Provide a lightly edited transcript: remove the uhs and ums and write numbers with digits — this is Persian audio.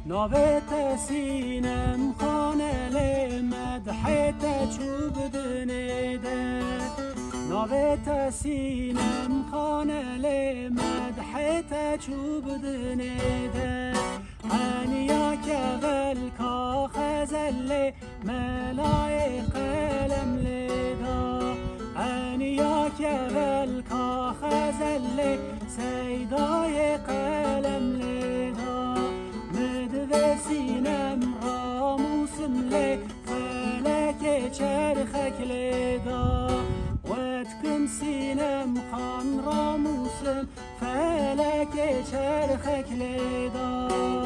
ناوت سینم خانه لی مدحت چوب دنیده ناوت سینم خانه لی مدحت چوب دنیده انیا که ولکا خزل ملای قلم لیدا انیا که ولکا خزل سیدای قلم لیدا مدو سینم راموسم لی فلک چرخک لیدا واتکم سینم خان راموسم فلک چرخک لیدا